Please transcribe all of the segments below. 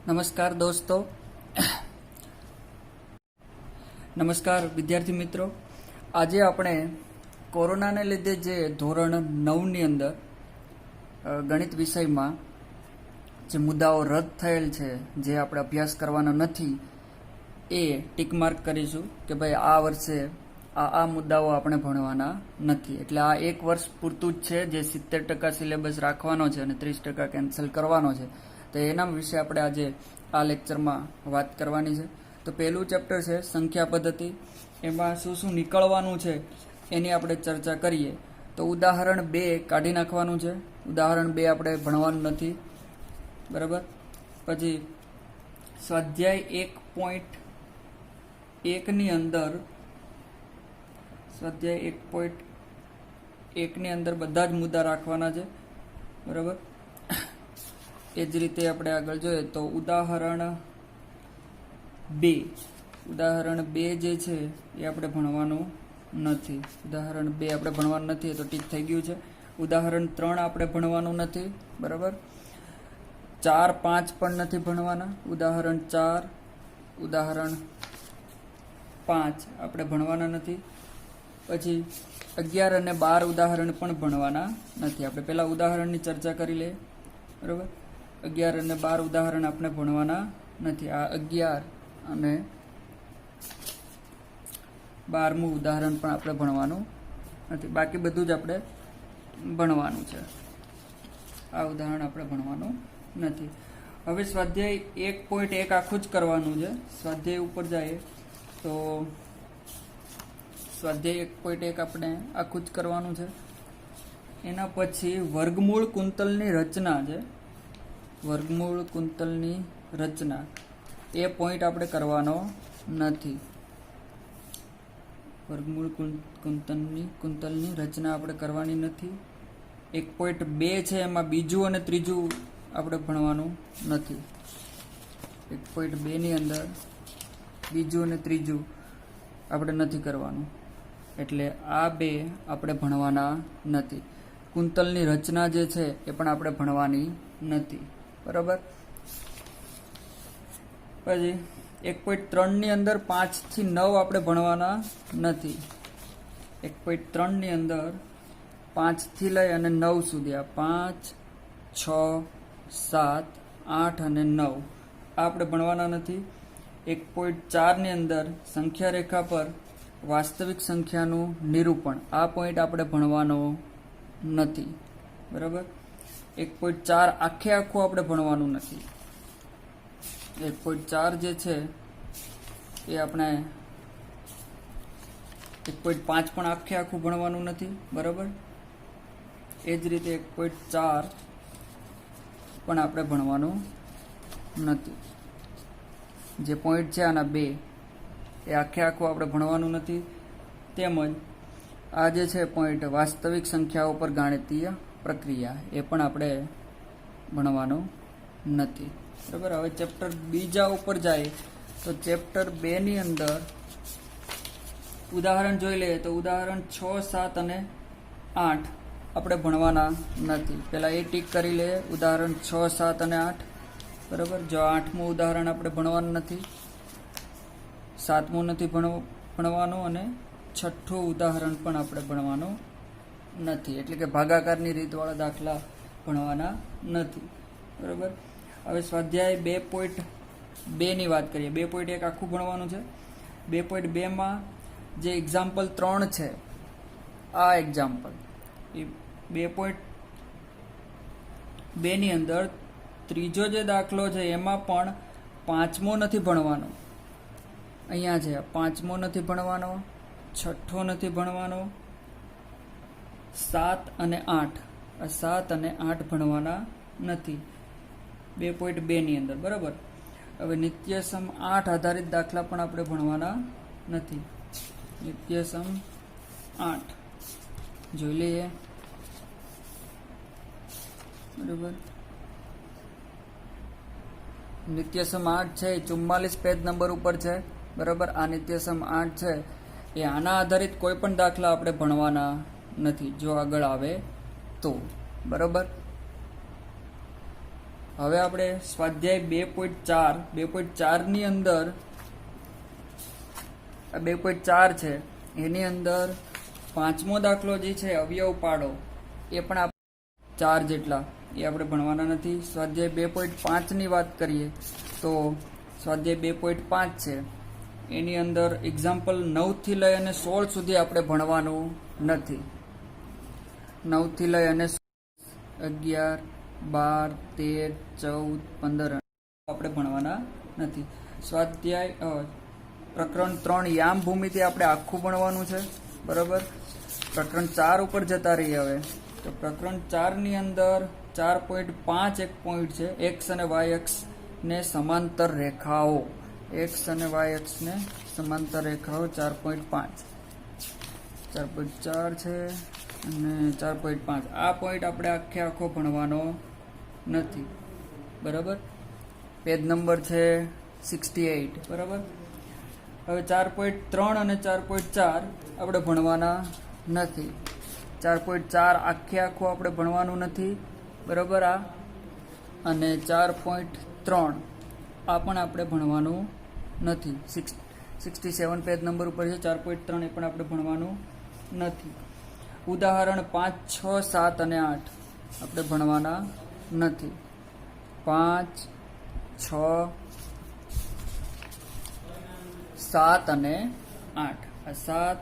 નમસ્કાર દોસ્તો, નમસ્કાર વિદ્યાર્થી મિત્રો. આજે આપણે કોરોનાને લીધે જે ધોરણ 9ની અંદર ગણિત વિષયમાં જે મુદ્દાઓ રદ થયેલ છે, જે આપણે અભ્યાસ કરવાનો નથી, એ ટીક માર્ક કરીશું કે ભાઈ આ વર્ષે આ મુદ્દાઓ આપણે ભણવાના નથી. એટલે આ એક વર્ષ પૂરતું જ છે, જે 70% સિલેબસ રાખવાનો છે અને 30% કેન્સલ કરવાનો છે. તો એના વિશે આપણે આજે આ લેક્ચરમાં વાત કરવાની છે. તો પહેલું ચેપ્ટર છે સંખ્યા પદ્ધતિ. એમાં શું શું નીકળવાનું છે એની આપણે ચર્ચા કરીએ. તો ઉદાહરણ 2 કાઢી નાખવાનું છે. ઉદાહરણ 2 આપણે ભણવાનું નથી, બરાબર. પછી સ્વાધ્યાય 1.1ની અંદર બધા જ મુદ્દા રાખવાના છે, બરાબર. એ જ રીતે આપણે આગળ જોઈએ તો ઉદાહરણ 2 જે છે એ આપણે ભણવાનું નથી. ઉદાહરણ 2 આપણે ભણવાનું નથી, તો ઠીક થઈ ગયું છે. ઉદાહરણ 3 આપણે ભણવાનું નથી, બરાબર. 4, 5 પણ નથી ભણવાના. ઉદાહરણ 4, ઉદાહરણ 5 આપણે ભણવાના નથી. પછી 11 અને 12 ઉદાહરણ પણ ભણવાના નથી. આપણે પહેલા ઉદાહરણની ચર્ચા કરી લઈએ, બરાબર. 11 અને 12 ઉદાહરણ આપણે ભણવાના નથી. આ 11 અને 12મું ઉદાહરણ પણ આપણે ભણવાનું નથી. બાકી બધું જ આપણે ભણવાનું છે. આ ઉદાહરણ આપણે ભણવાનું નથી. હવે સ્વાધ્યાય 1.1 આખું જ કરવાનું છે. સ્વાધ્યાય ઉપર જાય તો સ્વાધ્યાય 1.1 આપણે આખું જ કરવાનું છે. એના પછી વર્ગમૂળ કુંતલની રચના છે. વર્ગમૂળ કુંતલની રચના એ પોઈન્ટ આપણે કરવાનો નથી. વર્ગમૂળ કુંતલની રચના આપણે કરવાની નથી. 1.2 છે, એમાં બીજું અને ત્રીજું આપણે ભણવાનું નથી. 1.2 ની અંદર બીજું અને ત્રીજું આપણે નથી કરવાનું. એટલે આ 2 આપણે ભણવાના નથી. કુંતલની રચના જે છે એ પણ આપણે ભણવાની નથી, બરાબર. પછી 1.3 ની અંદર 5 થી 9 આપણે ભણવાના નથી. 1.3 ની અંદર 5 થી લઈ અને 9 સુધી, આ 5, 6, 7, 8 અને 9 આ આપણે ભણવાના નથી. 1.4 ની અંદર સંખ્યા રેખા પર વાસ્તવિક સંખ્યાનું નિરૂપણ, આ પોઈન્ટ આપણે ભણવાનો નથી, બરાબર. 1.4 આખું આપણે ભણવાનું નથી. 1.4 જે છે એ આપણે 1.5 પણ આખું ભણવાનું નથી, બરાબર. એ જ રીતે 1.4 પણ આપણે ભણવાનું નથી. જે પોઈન્ટ છે આના 2 એ આખું આપણે ભણવાનું નથી. તેમજ આ જે છે પોઈન્ટ વાસ્તવિક સંખ્યાઓ પર ગાણિતીય પ્રક્રિયા, એ પણ આપણે ભણવાનું નથી, બરાબર. હવે ચેપ્ટર બીજા ઉપર જાય તો ચેપ્ટર 2 ની અંદર ઉદાહરણ જોઈ લઈએ તો ઉદાહરણ 6, 7 અને 8 આપણે ભણવાના નથી. પહેલાં એ ટીક કરી લઈએ. ઉદાહરણ 6, 7 અને 8, બરાબર. જો 8મું ઉદાહરણ આપણે ભણવાનું નથી, 7મું નથી ભણવાનું અને 6થું ઉદાહરણ પણ આપણે ભણવાનું નથી. એટલે કે ભાગાકારની રીતવાળા દાખલા ભણવાના નથી, બરાબર. હવે સ્વાધ્યાય 2.2 ની વાત કરીએ. 2.1 આખું ભણવાનું છે. 2.2માં જે એક્ઝામ્પલ 3 છે, આ એક્ઝામ્પલ એ 2.2 ની અંદર ત્રીજો જે દાખલો છે એમાં પણ 5મો નથી ભણવાનો. અહીંયા છે 5મો નથી ભણવાનો, 6થો નથી ભણવાનો, 7 અને 8 આ 7 અને 8 ભણવાના નથી 2.2 ની અંદર, બરાબર. હવે નિત્યસમ 8 આધારિત દાખલા પણ આપણે ભણવાના નથી. નિત્યસમ 8 જોઈ લઈએ, બરાબર. નિત્યસમ 8 છે એ 44 પેજ નંબર ઉપર છે, બરાબર. આ નિત્યસમ 8 છે એ આના આધારિત કોઈ પણ દાખલા આપણે ભણવાના નથી, જો આગળ આવે તો, બરાબર. હવે આપણે સ્વાધ્યાય 2.4 અંદર 2.4 છે એની અંદર પાંચમો દાખલો જે છે અવયવ પાડો એ પણ 4 જેટલા એ આપણે ભણવાના નથી. સ્વાધ્યાય 2.5 ની વાત કરીએ તો સ્વાધ્યાય 2.5 છે એની અંદર એક્ઝામ્પલ 9 થી લઈ અને 16 સુધી આપણે ભણવાનું નથી. 9 થી લઈ અને 11, 12, 13, 14, 15 આપણે ભણવાના નથી. સ્વાધ્યાય પ્રકરણ 3 યામ ભૂમિતિ આપણે આખું ભણવાનું છે, બરાબર. પ્રકરણ 4 ઉપર જતા રહીએ હવે. તો પ્રકરણ 4 ની અંદર 4.5 એક પોઈન્ટ છે, એક્સ અને વાય અક્ષ ને સમાંતર રેખાઓ. એક્સ અને વાય અક્ષ ને સમાંતર રેખાઓ 4.5 4.4 છે અને 4.5. આ પોઈન્ટ આપણે આખો ભણવાનો નથી, બરાબર. પેજ નંબર છે 68, બરાબર. હવે 4.3 અને 4.4 આપણે ભણવાના નથી. 4.4 આખું આપણે ભણવાનું નથી, બરાબર. આ અને 4.3 આ પણ આપણે ભણવાનું નથી. 67 પેજ નંબર ઉપર છે 4.3 એ પણ આપણે ભણવાનું નથી. ઉદાહરણ 5, 6, 7 અને 8 આપણે ભણવાના નથી. 5, 6, 7 અને 8. આ 7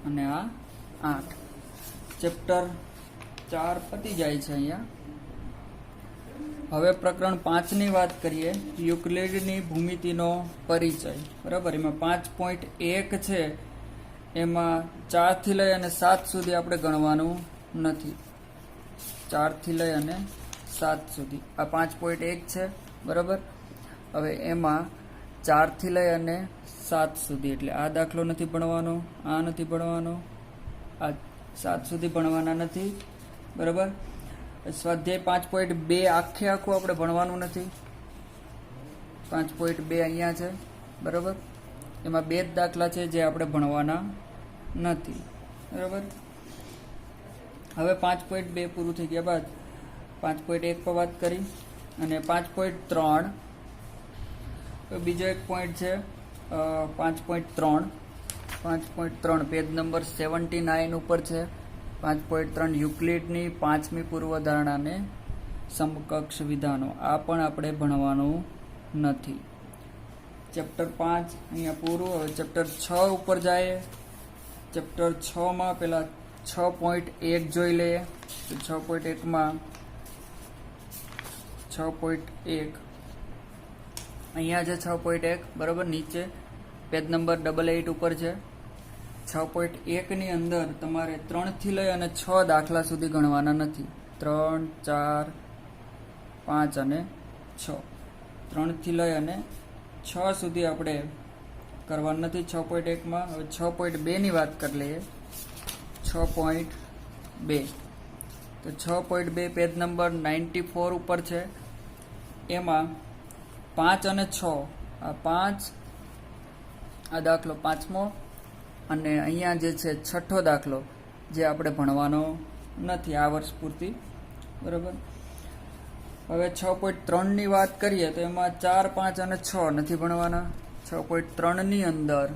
અને આ 8. ચેપ્ટર 4 પતી જાય છે અહીંયા. હવે પ્રકરણ 5 ની વાત કરીએ. યુક્લિડની ભૂમિતિનો પરિચય, બરાબર. એમાં 5.1 છે એમાં 4 થી લઈ અને 7 સુધી આપણે ગણવાનું નથી. 4 થી લઈ અને 7 સુધી આ 5.1 છે, બરાબર. હવે એમાં 4 થી લઈ અને 7 સુધી એટલે આ દાખલો નથી ભણવાનો, આ નથી ભણવાનો, આ 7 સુધી ભણવાના નથી, બરાબર. સ્વાધ્યાય 5.2 આખું આપણે ભણવાનું નથી. 5.2 અહીંયા છે, બરાબર. એમાં 2 જ દાખલા છે જે આપણે ભણવાના નથી, બરાબર. હવે 5.2 પૂરું થઈ ગયા બાદ 5.1 પર વાત કરી અને 5.3 બીજો એક પોઈન્ટ છે 5.3 પેજ નંબર 79 ઉપર છે. 5.3 યુક્લિડની 5મી પૂર્વધારણાને સમકક્ષ વિધાનો. આ પણ આપણે ભણવાનું નથી. ચેપ્ટર 5 અહીંયા પૂરું. હવે ચેપ્ટર 6 ઉપર જાય. ચેપ્ટર 6 માં પેલા 6.1 જોઈ લઈએ. તો 6.1 માં 6.1 અહીંયા છે 6.1, બરાબર. નીચે પેજ નંબર 88 ઉપર છે. 6.1 ની અંદર તમારે 3 થી લઈ અને 6 દાખલા સુધી ગણવાના નથી. 3, 4, 5 અને 6. 3 થી લઈ અને 6 સુધી આપણે કરવાનું નથી 6.1 માં. હવે 6.2 ની વાત કરી લઈએ. 6.2 તો 6.2 પેજ નંબર 94 ઉપર છે. એમાં 5 અને 6 આ 5 આ દાખલો 5મો અને અહીંયા જે છે 6ઠ્ઠો દાખલો જે આપણે ભણવાનો નથી આ વર્ષ પૂરતી, બરાબર. હવે 6.3 ની વાત કરીએ તો એમાં 4, 5 અને 6 નથી ભણવાના. 6.3 ની અંદર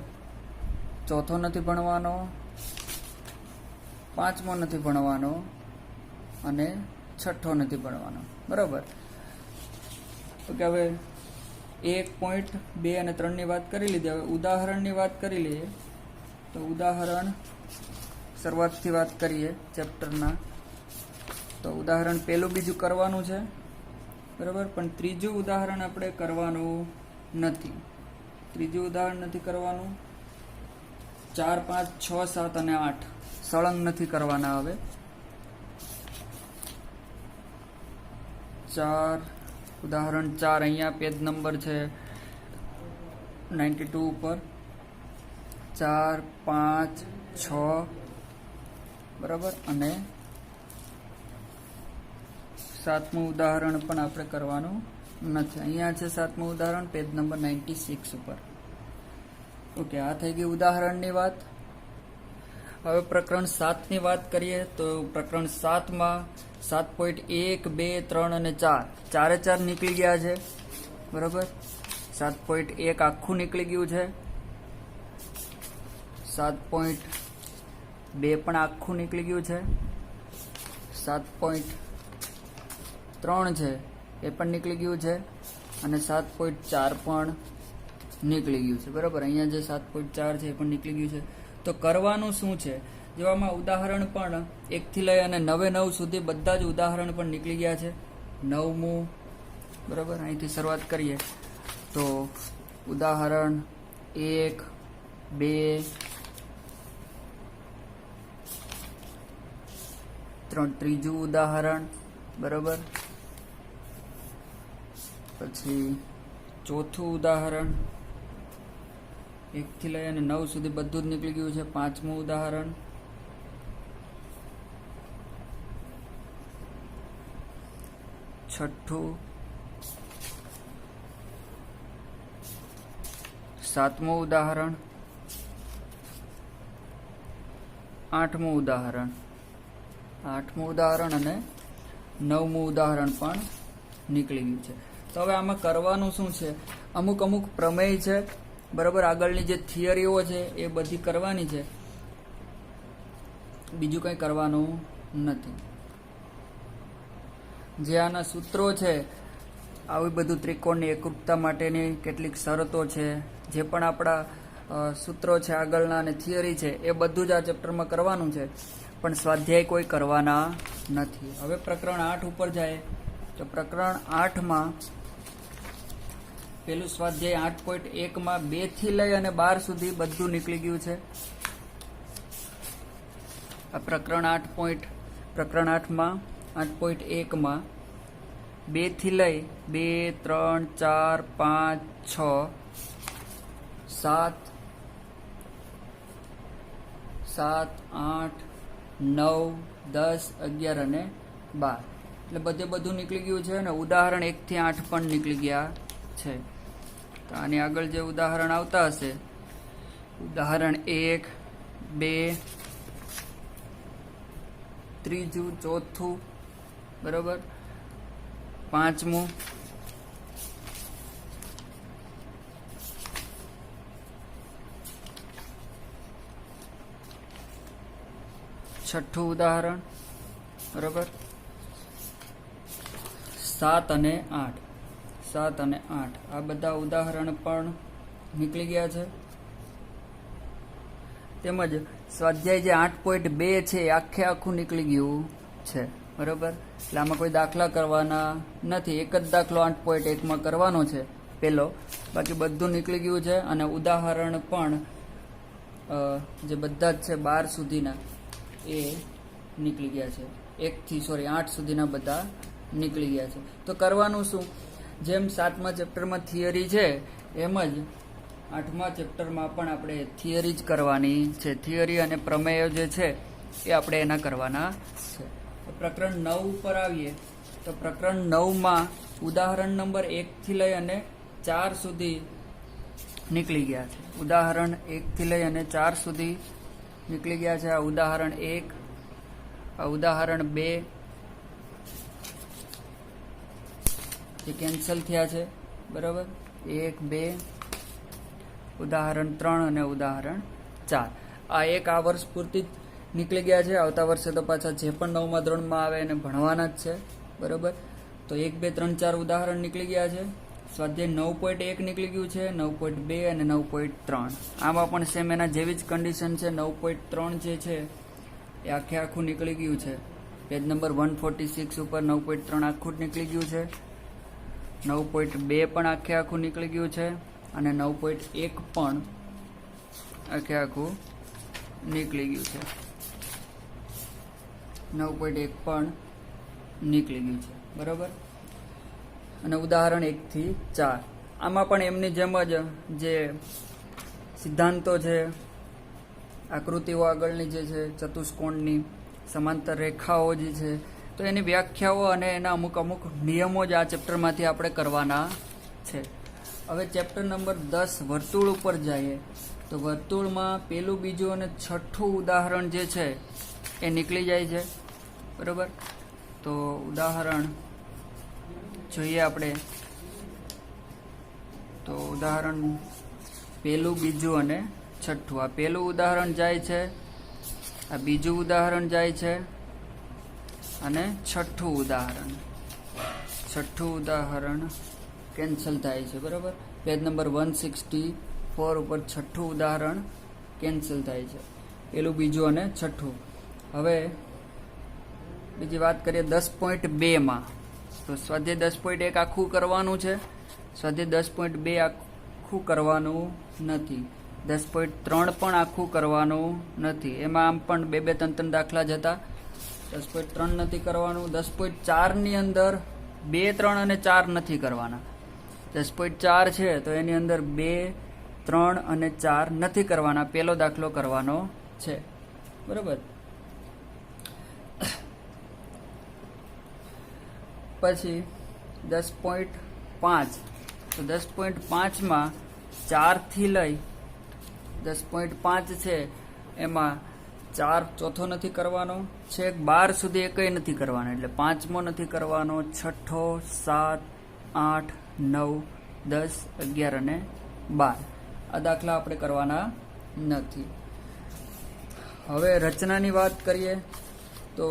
ચોથો નથી ભણવાનો, 5મો નથી ભણવાનો અને 6ઠ્ઠો નથી ભણવાનો, બરાબર. ઓકે. હવે 1.2 અને 3 ની વાત કરી લીધી. હવે ઉદાહરણની વાત કરી લઈએ. તો ઉદાહરણ શરૂઆતથી વાત કરીએ ચેપ્ટરના. તો ઉદાહરણ પહેલું બીજું કરવાનું છે, બરાબર. પણ ત્રીજું ઉદાહરણ આપણે કરવાનું નથી. ત્રીજું ઉદાહરણ નથી કરવાનું. 4, 5, 6, 7 અને 8 સળંગ નથી કરવાના. હવે 4 ઉદાહરણ 4 અહીંયા પેજ નંબર છે 92 ઉપર. 4, 5, 6, બરાબર. અને 7મું ઉદાહરણ પણ આપણે કરવાનું નથી. અહીંયા છે 7મું ઉદાહરણ પેજ નંબર 96 ઉપર. ઓકે. આ થઈ ગઈ ઉદાહરણની વાત. હવે પ્રકરણ 7ની વાત કરીએ તો પ્રકરણ 7માં 7.1, 2, 3 અને 4 ચારે ચાર નીકળી ગયા છે. બરાબર. 7.1 આખું નીકળી ગયું છે. 7.2 પણ આખું નીકળી ગયું છે. 7.3 છે એ પણ નીકળી ગયું છે અને 7.4 પણ નીકળી ગયું છે. બરાબર. અહીંયા જે 7.4 છે એ પણ નીકળી ગયું છે. તો કરવાનું શું છે? જેવામાં ઉદાહરણ પણ 1 થી લઈ અને 9 સુધી બધા જ ઉદાહરણ પણ નીકળી ગયા છે. 9મું. બરાબર. અહીંથી શરૂઆત કરીએ તો ઉદાહરણ 1, 2, 3 ત્રીજું ઉદાહરણ. બરાબર. પછી ચોથું ઉદાહરણ 1 થી લઈ અને 9 સુધી બધું જ નીકળી ગયું છે. 5મું ઉદાહરણ. 6થું. 7મું ઉદાહરણ. 8મું ઉદાહરણ. 8મું ઉદાહરણ અને 9મું ઉદાહરણ પણ નીકળી ગયું છે. તો હવે આમાં કરવાનું શું છે? અમુક પ્રમેય છે. બરાબર. આગળની જે થિયરીઓ છે એ બધી કરવાની છે. બીજું કંઈ કરવાનું નથી. જે આના સૂત્રો છે, આવી બધું ત્રિકોણની એકરૂપતા માટેની કેટલીક શરતો છે, જે પણ આપણા સૂત્રો છે આગળના અને થિયરી છે એ બધું જ આ ચેપ્ટરમાં કરવાનું છે. પણ સ્વાધ્યાય કોઈ કરવાના નથી. હવે પ્રકરણ 8 ઉપર જાય તો પ્રકરણ 8માં પેલું સ્વાધ્યાય 8.1માં 2 થી લઈ અને 12 સુધી બધું નીકળી ગયું છે. આ પ્રકરણ 8માં 8.1માં 2 થી લઈ 2, 3, 4, 5, 6, 7, 8, 9, 10, 11 અને 12 એટલે બધું નીકળી ગયું છે. અને ઉદાહરણ 1 થી 8 પણ નીકળી ગયા છે. તો આની આગળ જે ઉદાહરણ આવતા હશે, ઉદાહરણ 1, 2, ત્રીજું, ચોથું. બરાબર. 5મું. 6થું ઉદાહરણ. બરાબર. 7 અને 8. 7 અને 8 આ બધા ઉદાહરણ પણ નીકળી ગયા છે. તેમજ સ્વાધ્યાય જે 8.2 છે એ આખું નીકળી ગયું છે. બરાબર. એટલે આમાં કોઈ દાખલા કરવાના નથી. એક જ દાખલો 8.1માં કરવાનો છે પેલો. બાકી બધું નીકળી ગયું છે. અને ઉદાહરણ પણ જે બધા જ છે 12 સુધીના એ નીકળી ગયા છે. 8 સુધીના બધા નીકળી ગયા છે. તો કરવાનું શું? જેમ 7મા ચેપ્ટરમાં થિયરી છે એમ જ 8મા ચેપ્ટરમાં પણ આપણે થિયરી જ કરવાની છે. થિયરી અને પ્રમેય જે છે એ આપણે એના કરવાના છે. પ્રકરણ 9 ઉપર આવીએ તો પ્રકરણ 9માં ઉદાહરણ નંબર 1 થી લઈ અને 4 સુધી નીકળી ગયા છે. ઉદાહરણ 1 થી લઈ અને 4 સુધી નીકળી ગયા છે. આ ઉદાહરણ 1, આ ઉદાહરણ 2 જે કેન્સલ થયા છે. બરાબર. 1, 2, ઉદાહરણ 3 અને ઉદાહરણ 4 આ આ વર્ષ પૂરતી નીકળી ગયા છે. આવતા વર્ષે તો પાછા જે પણ 9મા ધોરણમાં આવે એને ભણવાના જ છે. બરાબર. તો 1, 2, 3, 4 ઉદાહરણ નીકળી ગયા છે. સ્વાધ્યાય 9.1 નીકળી ગયું છે. 9.2 અને 9.3 આમાં પણ સેમ એના જેવી જ કન્ડિશન છે. 9.3 જે છે એ આખું નીકળી ગયું છે. પેજ નંબર 146 ઉપર 9.3 આખું જ નીકળી ગયું છે. 9.2 પણ આખું નીકળી ગયું છે. અને 9.1 પણ આખું નીકળી ગયું છે. 9.1 પણ નીકળી ગયું છે. બરાબર. અને ઉદાહરણ 1 થી 4 આમાં પણ એમની જેમ જ જે સિદ્ધાંતો છે, આકૃતિઓ આગળની જે છે, ચતુષ્કોણની સમાંતર રેખાઓ જે છે, તો એની વ્યાખ્યાઓ અને એના અમુક નિયમો જ આ ચેપ્ટરમાંથી આપણે કરવાના છે. હવે ચેપ્ટર નંબર 10 વર્તુળ ઉપર જઈએ તો વર્તુળમાં પેલું, બીજું અને છઠ્ઠું ઉદાહરણ જે છે એ નીકળી જાય છે. બરાબર, તો ઉદાહરણ જોઈએ આપણે. તો ઉદાહરણ પેલું, બીજું અને છઠ્ઠું. આ પેલું ઉદાહરણ જાય છે, આ બીજું ઉદાહરણ જાય છે અને છઠ્ઠું ઉદાહરણ કેન્સલ થાય છે. બરાબર, પેજ નંબર 164 ઉપર છઠ્ઠું ઉદાહરણ કેન્સલ થાય છે. પેલું, બીજું અને છઠ્ઠું. હવે બીજી વાત કરીએ 10.2માં. તો સ્વાધ્યાય 10.1 આખું કરવાનું છે, સ્વાધ્યાય 10.2 આખું કરવાનું નથી, 10.3 પણ આખું કરવાનું નથી. એમાં આમ પણ 2-3 દાખલા જ હતા. 10.3 નથી કરવાનું. 10.4 ની અંદર 2, 3 અને 4 નથી કરવાના. 10.4 છે તો એની અંદર 2, 3 અને 4 નથી કરવાના. પહેલો દાખલો કરવાનો છે. બરાબર, પછી 10.5. તો 10.5માં 4 થી લઈ 10.5 છે એમાં 4 ચોથો નથી કરવાનો, છેક 12 સુધી એકય નથી કરવાનો, એટલે 5મો નથી કરવાનો, 6ઠ્ઠો, 7, 8, 9, 10, 11 અને 12 આ દાખલા આપણે કરવાના નથી. હવે રચનાની વાત કરીએ તો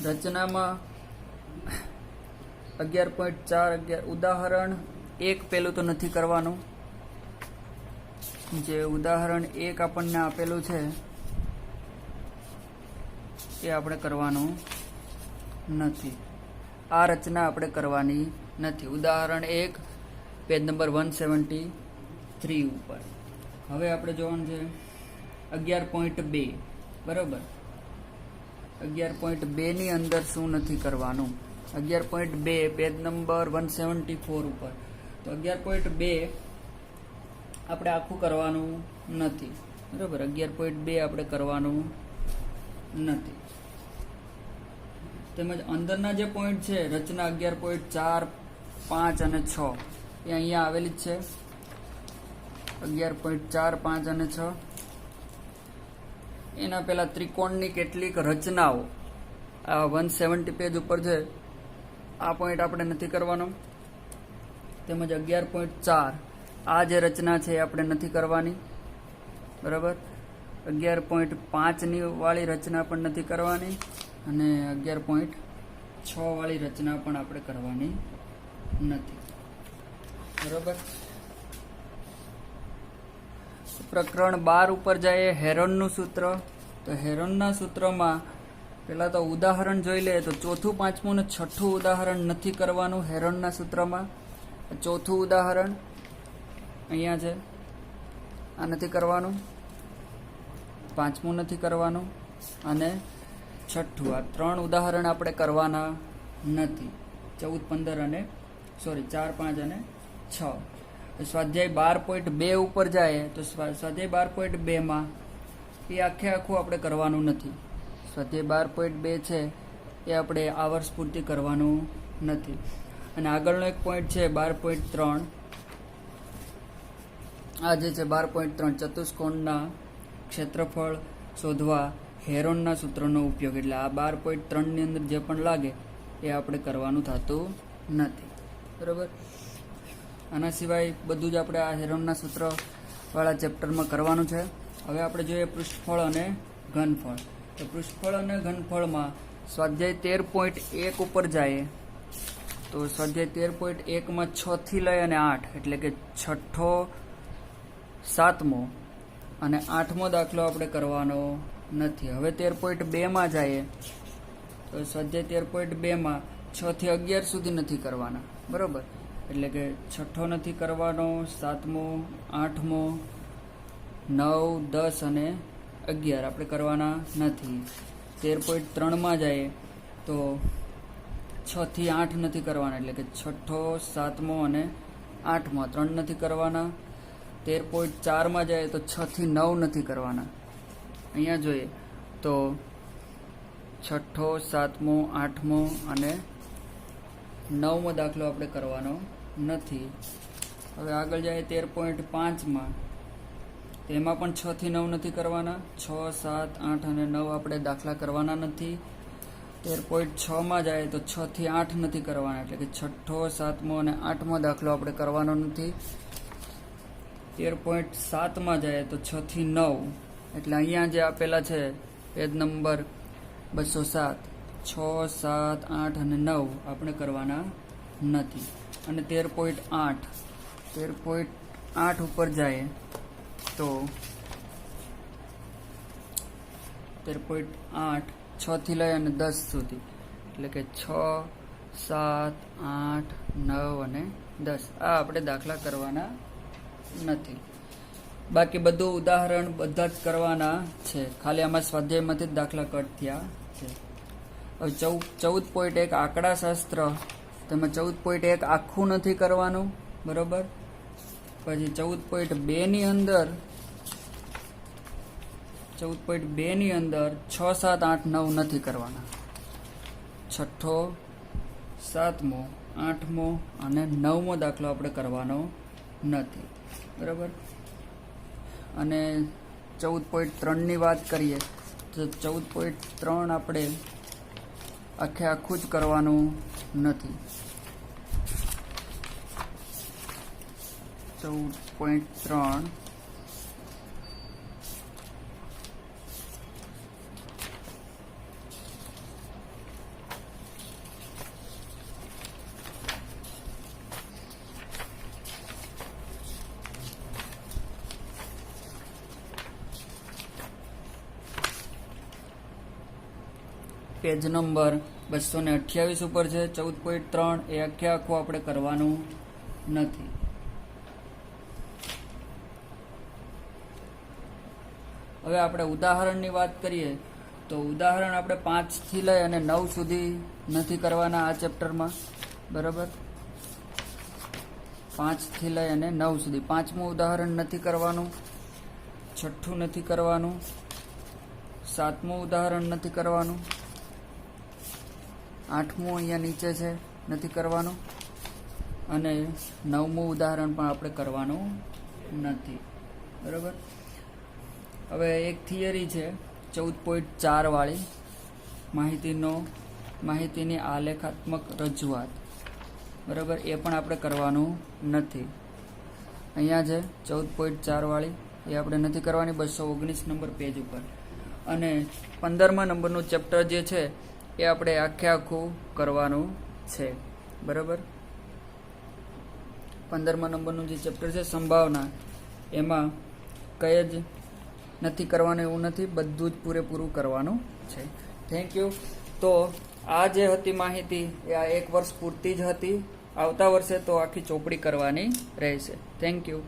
રચનામાં 11.4 ઉદાહરણ 1 પેલું તો નથી કરવાનું. જે ઉદાહરણ 1 આપણને આપેલું છે એ આપણે કરવાનું નથી. આ રચના આપણે કરવાની નથી. ઉદાહરણ 1 પેજ નંબર 173 ઉપર. હવે આપણે જોવાનું છે 11.2. બરાબર, 11.2 ની અંદર શું નથી કરવાનું? 11.2 પેજ નંબર 174 ઉપર. તો 11.2 આપણે આખું કરવાનું નથી. બરાબર, 11.2 આપણે કરવાનું નથી. તેમજ અંદરના જે પોઈન્ટ છે રચના 11.4, 5 અને 6 એ અહીંયા આવેલી જ છે. 11.4, 5 અને 6 એના પહેલા ત્રિકોણની કેટલીક રચનાઓ આ 170 પેજ ઉપર છે. આ પોઈન્ટ આપણે નથી કરવાનો. તેમજ 11.4 આ જે રચના છે એ આપણે નથી કરવાની. બરાબર, 11.5 ની વાળી રચના પણ નથી કરવાની અને 11.6 વાળી રચના પણ આપણે કરવાની નથી. બરાબર, પ્રકરણ 12 ઉપર જઈએ. હેરોનનું સૂત્ર. તો હેરોનના સૂત્રમાં પહેલા તો ઉદાહરણ જોઈ લે તો ચોથું, પાંચમું અને છઠ્ઠું ઉદાહરણ નથી કરવાનું હેરોનના સૂત્રમાં. ચોથું ઉદાહરણ અહીંયા છે, આ નથી કરવાનું. પાંચમું નથી કરવાનું અને છઠ્ઠું. આ 3 ઉદાહરણ આપણે કરવાના નથી. 14, 15 અને 4, 5 અને 6. સ્વાધ્યાય 12.2 ઉપર જાય તો સ્વાધ્યાય 12.2માં એ આખું આપણે કરવાનું નથી. સ્વાધ્યાય 12.2 છે એ આપણે આ વર્ષ પૂરતી કરવાનું નથી. અને આગળનો એક પોઈન્ટ છે 12.3. આ જે છે 12.3 ચતુષ્કોણના ક્ષેત્રફળ શોધવા હેરોનના સૂત્રનો ઉપયોગ. એટલે આ 12.3 ની અંદર જે પણ લાગે એ આપણે કરવાનું થતું નથી. બરાબર, આના સિવાય બધું જ આપણે આ હેરોનના સૂત્રવાળા ચેપ્ટરમાં કરવાનું છે. હવે આપણે જોઈએ પૃષ્ઠફળ અને ઘનફળ. તો પૃષ્ઠફળ અને ઘનફળમાં સ્વાધ્યાય 13.1 ઉપર જાય તો સ્વાધ્યાય 13.1માં 6 થી લઈ અને 8 એટલે કે છઠ્ઠો, 7મો અને 8મો દાખલો આપણે કરવાનો નથી. હવે 13.2માં જઈએ તો સ્વાધ્યાય 13.2માં 6 થી 11 સુધી નથી કરવાના. બરાબર, એટલે કે છઠ્ઠો નથી કરવાનો, 7મો, 8મો, 9, 10 અને 11 આપણે કરવાના નથી. 13.3માં જઈએ તો 6 થી 8 નથી કરવાના, એટલે કે છઠ્ઠો, 7મો અને 8મો 3 નથી કરવાના. 13.4માં જાય તો 6 થી 9 નથી કરવાના. અહીંયા જોઈએ તો છઠ્ઠો, 7મો, 8મો અને 9મો દાખલો આપણે કરવાનો નથી. હવે આગળ જાય 13.5માં, તેમાં પણ 6 થી 9 નથી કરવાના. 6, 7, 8 અને 9 આપણે દાખલા કરવાના નથી. 13.6માં જાય તો 6 થી 8 નથી કરવાના, એટલે કે 6ઠ્ઠો, 7મો અને 8મો દાખલો આપણે કરવાનો નથી. 13.7માં જાય તો 6 થી 9, એટલે અહીંયા જે આપેલા છે પેજ નંબર 207, 6, 7, 8 અને 9 આપણે કરવાના નથી. અને 13.8 ઉપર જાય તો 13.8 6 થી લઈ અને 10 સુધી, એટલે કે 6, 7, 8, 9 અને 10 આ આપણે દાખલા કરવાના નથી. બાકી બધું ઉદાહરણ બધા જ કરવાના છે, ખાલી આમાં સ્વાધ્યાયમાંથી જ દાખલા કટ થયા છે. હવે 14.1 આંકડાશાસ્ત્ર, તેમાં 14.1 આખું નથી કરવાનું, બરોબર. પછી 14.2ની અંદર 6, 7, 8, 9 નથી કરવાના. 6ઠ્ઠો, 7મો, 8મો અને 9મો દાખલો આપણે કરવાનો નથી, બરાબર. અને 14.3ની વાત કરીએ તો 14.3 આપણે આખું જ કરવાનું નથી. 14.3 પેજ નંબર 228 ઉપર છે. 14.3 એ આખું આપણે કરવાનું નથી. હવે આપણે ઉદાહરણની વાત કરીએ તો ઉદાહરણ આપણે 5 થી લઈ અને 9 સુધી નથી કરવાના આ ચેપ્ટરમાં, બરાબર. 5 થી લઈ અને 9 સુધી 5મું ઉદાહરણ નથી કરવાનું, 6ઠ્ઠું નથી કરવાનું, 7મું ઉદાહરણ નથી કરવાનું, 8મું અહીંયા નીચે છે નથી કરવાનું, અને 9મું ઉદાહરણ પણ આપણે કરવાનું નથી, બરાબર. હવે એક થિયરી છે 14.4 વાળી, માહિતીની આલેખાત્મક રજૂઆત, બરાબર. એ પણ આપણે કરવાનું નથી. અહીંયા છે 14.4 વાળી, એ આપણે નથી કરવાની, 219 નંબર પેજ ઉપર. અને 15મા નંબરનું ચેપ્ટર જે છે એ આપણે આખું કરવાનું છે, બરાબર. 15મા નંબરનું જે ચેપ્ટર છે સંભાવના, એમાં કંઈ જ નથી કરવાનું એવું નથી, બધું જ પૂરેપૂરું કરવાનું છે. Thank you. તો આ જે હતી માહિતી એ આ 1 વર્ષ પૂરતી જ હતી. આવતા વર્ષે તો આખી ચોપડી કરવાની રહેશે. Thank you.